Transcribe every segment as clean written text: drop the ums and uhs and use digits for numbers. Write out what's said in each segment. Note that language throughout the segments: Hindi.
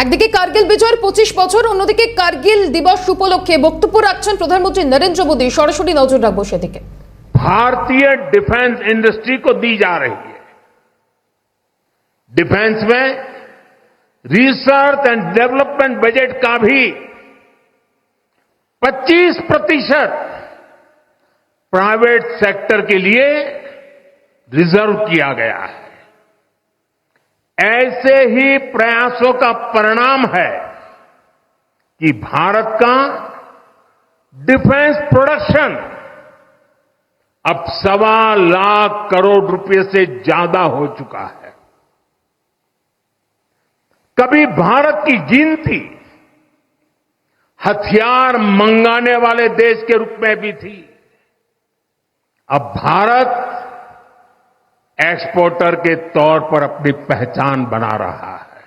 একদিকে কার্গিল বিজয়ের 25 বছর, অন্যদিকে কার্গিল দিবস উপলক্ষে বক্তব্য রাখছেন প্রধানমন্ত্রী নরেন্দ্র মোদী। সরাসরি নজর রাখবো সেদিকে। भारतीय डिफेंस इंडस्ट्री को दी जा रही है। डिफेंस में रिसर्च एंड डेवलपमेंट बजट का भी 25% प्राइवेट सेक्टर के लिए रिजर्व किया गया है। ऐसे ही प्रयासों का परिणाम है कि भारत का डिफेंस प्रोडक्शन अब 1.25 लाख करोड़ रुपए से ज्यादा हो चुका है। कभी भारत की गिनती हथियार मंगाने वाले देश के रूप में भी थी। अब भारत एक्सपोर्टर के तौर पर अपनी पहचान बना रहा है।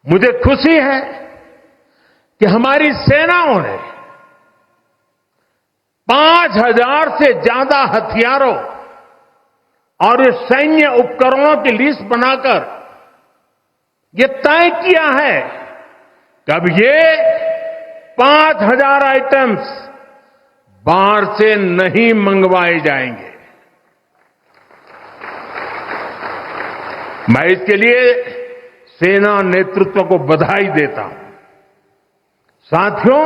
मुझे खुशी है कि हमारी सेनाओं ने 5,000 से ज्यादा हथियारों और सैन्य उपकरणों की लिस्ट बनाकर ये तय किया है कि अब ये 5,000 आइटम्स बाहर से नहीं मंगवाए जाएंगे। मैं इसके लिए सेना नेतृत्व को बधाई देता हूं। साथियों,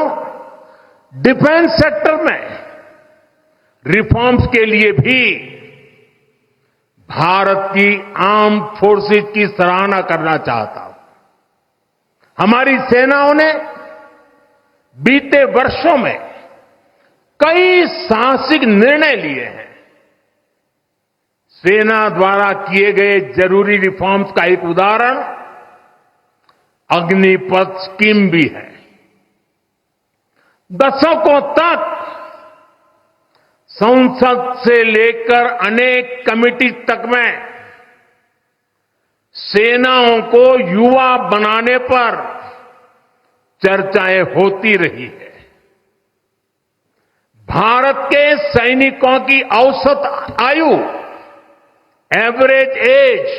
डिफेंस सेक्टर में रिफॉर्म्स के लिए भी भारत की आर्म्ड फोर्सेस की सराहना करना चाहता हूं। हमारी सेनाओं ने बीते वर्षों में कई साहसिक निर्णय लिए हैं। सेना द्वारा किए गए जरूरी रिफॉर्म्स का एक उदाहरण अग्निपथ स्कीम भी है। दशकों तक संसद से लेकर अनेक कमेटी तक में सेनाओं को युवा बनाने पर चर्चाएं होती रही है। भारत के सैनिकों की औसत आयु, एवरेज एज,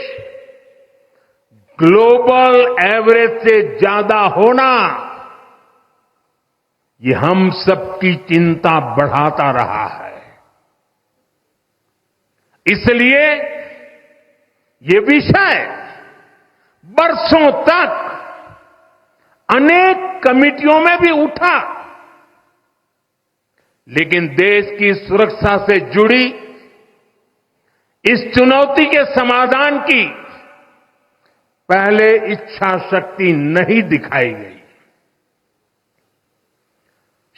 ग्लोबल एवरेज से ज्यादा होना, ये हम सबकी चिंता बढ़ाता रहा है। इसलिए ये विषय वर्षों तक अनेक कमिटियों में भी उठा, लेकिन देश की सुरक्षा से जुड़ी इस चुनौती के समाधान की पहले इच्छा शक्ति नहीं दिखाई गई।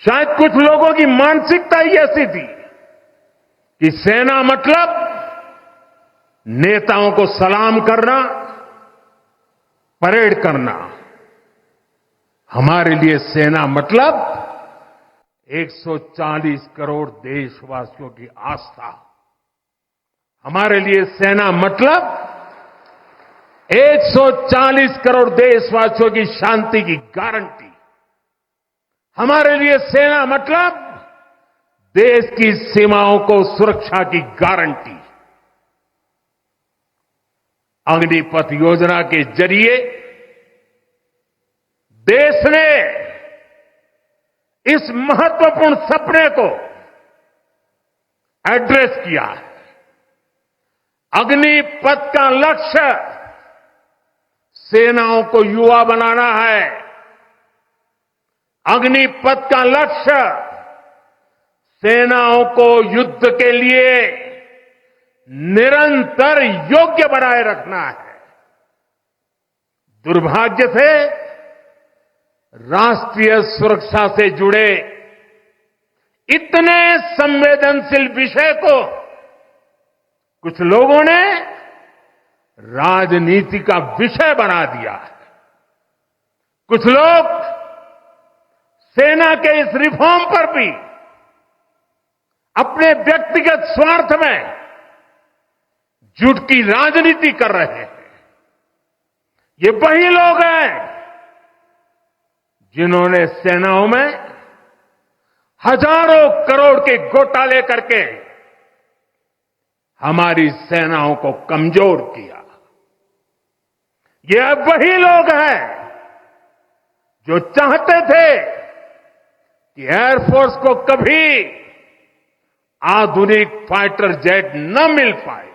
शायद कुछ लोगों की मानसिकता ही ऐसी थी कि सेना मतलब नेताओं को सलाम करना, परेड करना। हमारे लिए सेना मतलब 140 करोड़ देशवासियों की आस्था। हमारे लिए सेना मतलब 140 करोड़ देशवासियों की शांति की गारंटी। हमारे लिए सेना मतलब देश की सीमाओं को सुरक्षा की गारंटी। अग्निपथ योजना के जरिए देश ने इस महत्वपूर्ण सपने को एड्रेस किया है। अग्निपथ का लक्ष्य सेनाओं को युवा बनाना है। अग्निपथ का लक्ष्य सेनाओं को युद्ध के लिए निरंतर योग्य बनाए रखना है। दुर्भाग्य से राष्ट्रीय सुरक्षा से जुड़े इतने संवेदनशील विषय को कुछ लोगों ने राजनीति का विषय बना दिया है। कुछ लोग सेना के इस रिफॉर्म पर भी अपने व्यक्तिगत स्वार्थ में झूठ की राजनीति कर रहे हैं। ये वही लोग हैं जिन्होंने सेनाओं में हजारों करोड़ के घोटाले करके हमारी सेनाओं को कमजोर किया। ये अब वही लोग हैं जो चाहते थे कि एयरफोर्स को कभी आधुनिक फाइटर जेट न मिल पाए।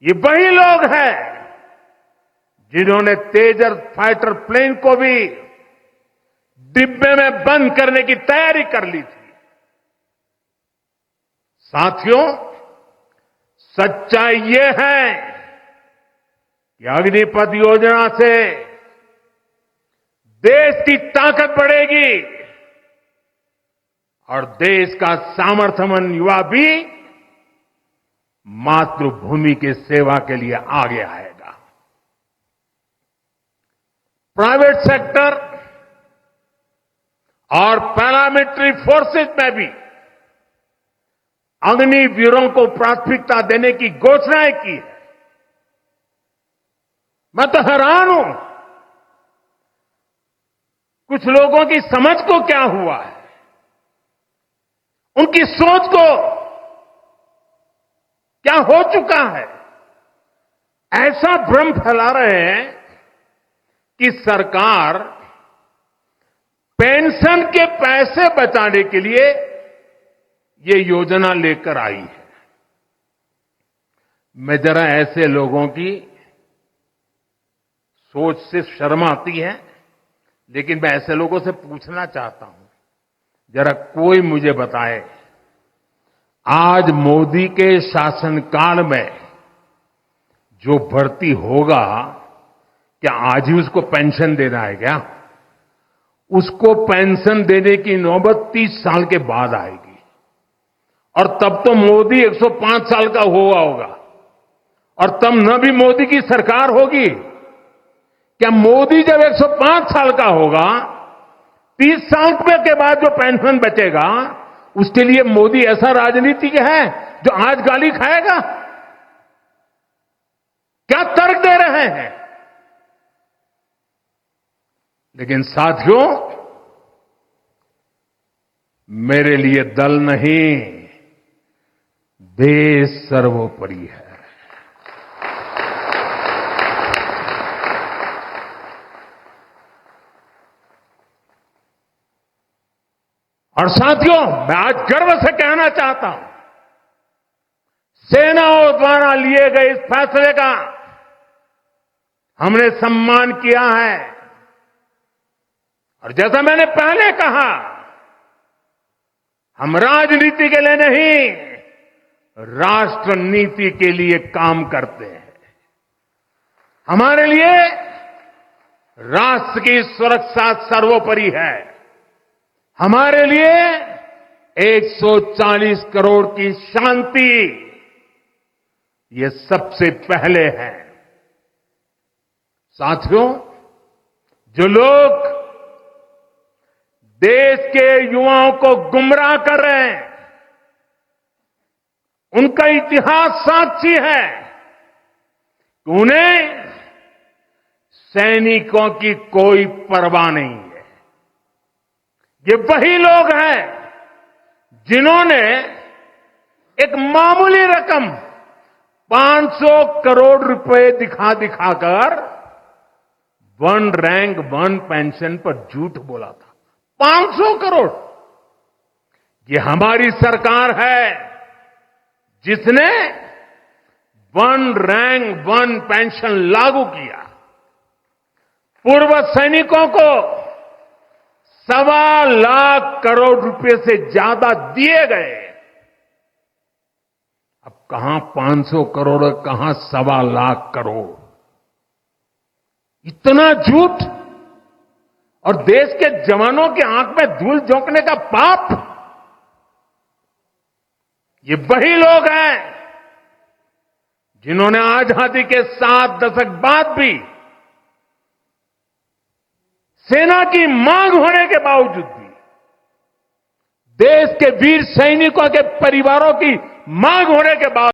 ये वही लोग हैं जिन्होंने तेजस फाइटर प्लेन को भी डिब्बे में बंद करने की तैयारी कर ली थी। साथियों, सच्चाई ये है कि अग्निपथ योजना से देश की ताकत बढ़ेगी और देश का सामर्थ्यवान युवा भी मातृभूमि की सेवा के लिए आगे आएगा। प्राइवेट सेक्टर और पैरामिलिट्री फोर्सेस में भी अग्निवीरों को प्राथमिकता देने की घोषणाएं की है। मैं तो हैरान हूं, कुछ लोगों की समझ को क्या हुआ है, उनकी सोच को क्या हो चुका है। ऐसा भ्रम फैला रहे हैं कि सरकार पेंशन के पैसे बचाने के लिए ये योजना लेकर आई है। मैं जरा ऐसे लोगों की सोच से शर्म आती है, लेकिन मैं ऐसे लोगों से पूछना चाहता हूं, जरा कोई मुझे बताए, आज मोदी के शासनकाल में जो भर्ती होगा, क्या आज ही उसको पेंशन देना है क्या? उसको पेंशन देने की नौबत 30 साल के बाद आएगी, और तब तो मोदी 105 साल का हुआ होगा, और तब न भी मोदी की सरकार होगी। क्या मोदी जब 105 साल का होगा, 30 साल के बाद जो पेंशन बचेगा, उसके लिए मोदी ऐसा राजनीतिक है जो आज गाली खाएगा? क्या तर्क दे रहे हैं? लेकिन साथियों, मेरे लिए दल नहीं, देश सर्वोपरि है। और साथियों, मैं आज गर्व से कहना चाहता हूं, सेनाओं द्वारा लिए गए इस फैसले का हमने सम्मान किया है। और जैसा मैंने पहले कहा, हम राजनीति के लिए नहीं, राष्ट्र नीति के लिए काम करते हैं। हमारे लिए राष्ट्र की सुरक्षा सर्वोपरि है। हमारे लिए 140 करोड़ की शांति, ये सबसे पहले है। साथियों, जो लोग देश के युवाओं को गुमराह कर रहे हैं, उनका इतिहास साक्षी है कि उन्हें सैनिकों की कोई परवाह नहीं है। ये वही लोग हैं जिन्होंने एक मामूली रकम 500 करोड़ रुपए दिखाकर वन रैंक वन पेंशन पर झूठ बोला था। 500 करोड़। ये हमारी सरकार है जिसने वन रैंक वन पेंशन लागू किया। पूर्व सैनिकों को 1.25 लाख करोड़ रुपए से ज्यादा दिए गए। अब कहां 500 करोड़, कहां 1.25 लाख करोड़। इतना झूठ, और देश के जवानों की आंख में धूल झोंकने का पाप। ये वही लोग हैं जिन्होंने आजादी के 7 दशक बाद भी सेना की मांग होने के बावजूद भी, देश के वीर सैनिकों के परिवारों की मांग होने के बाद